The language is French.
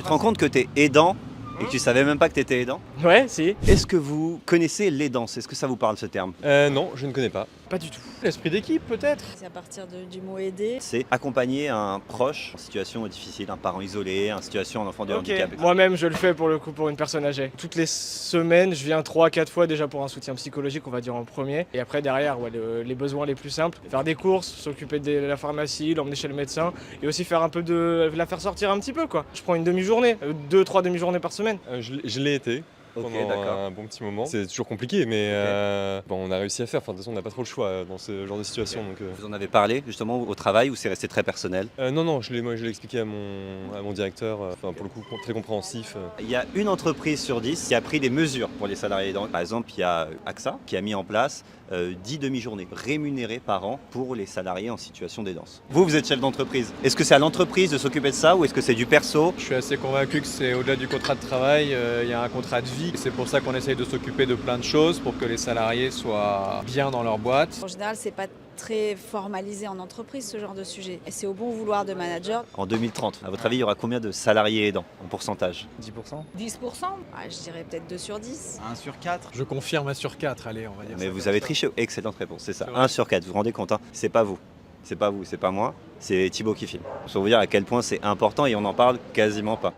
Tu te rends compte que tu es aidant et que tu savais même pas que tu étais aidant? Ouais, si. Est-ce que vous connaissez l'aidance? Est-ce que ça vous parle ce terme? Non, je ne connais pas. Pas du tout. L'esprit d'équipe peut-être. C'est à partir du mot aider. C'est accompagner un proche en situation difficile, un parent isolé, en situation d'enfant de Ok. handicap. Moi-même, je le fais pour le coup pour une personne âgée. Toutes les semaines, je viens 3-4 fois déjà pour un soutien psychologique, on va dire en premier. Et après, derrière, ouais, les besoins les plus simples. Faire des courses, s'occuper de la pharmacie, l'emmener chez le médecin. Et aussi faire un peu la faire sortir un petit peu, quoi. Je prends une demi-journée, 2-3 demi-journées par semaine. Je l'ai été. Ok, Pendant d'accord. un bon petit moment. C'est toujours compliqué, mais bon, on a réussi à faire. Enfin, de toute façon, on n'a pas trop le choix dans ce genre de situation. Donc, Vous en avez parlé justement au travail ou c'est resté très personnel? non, moi, je l'ai expliqué à mon directeur. Enfin, pour le coup, très compréhensif. Il y a une entreprise sur 10 qui a pris des mesures pour les salariés aidants. Par exemple, il y a AXA qui a mis en place 10 demi-journées rémunérées par an pour les salariés en situation d'aidance. Vous êtes chef d'entreprise. Est-ce que c'est à l'entreprise de s'occuper de ça ou est-ce que c'est du perso? Je suis assez convaincu que c'est au-delà du contrat de travail, il y a un contrat de vie. C'est pour ça qu'on essaye de s'occuper de plein de choses pour que les salariés soient bien dans leur boîte. En général, c'est pas très formalisé en entreprise ce genre de sujet. Et c'est au bon vouloir de manager. En 2030, à votre avis, il y aura combien de salariés aidants en pourcentage? 10%. 10%. Je dirais peut-être 2 sur 10. 1 sur 4. Je confirme 1 sur 4, allez, on va dire Mais ça vous comme avez ça. triché. Excellente réponse, c'est ça. C'est vrai. 1 sur 4, vous vous rendez compte, hein, c'est pas vous. C'est pas vous, c'est pas moi, c'est Thibaut qui filme. Pour vous dire à quel point c'est important et on n'en parle quasiment pas.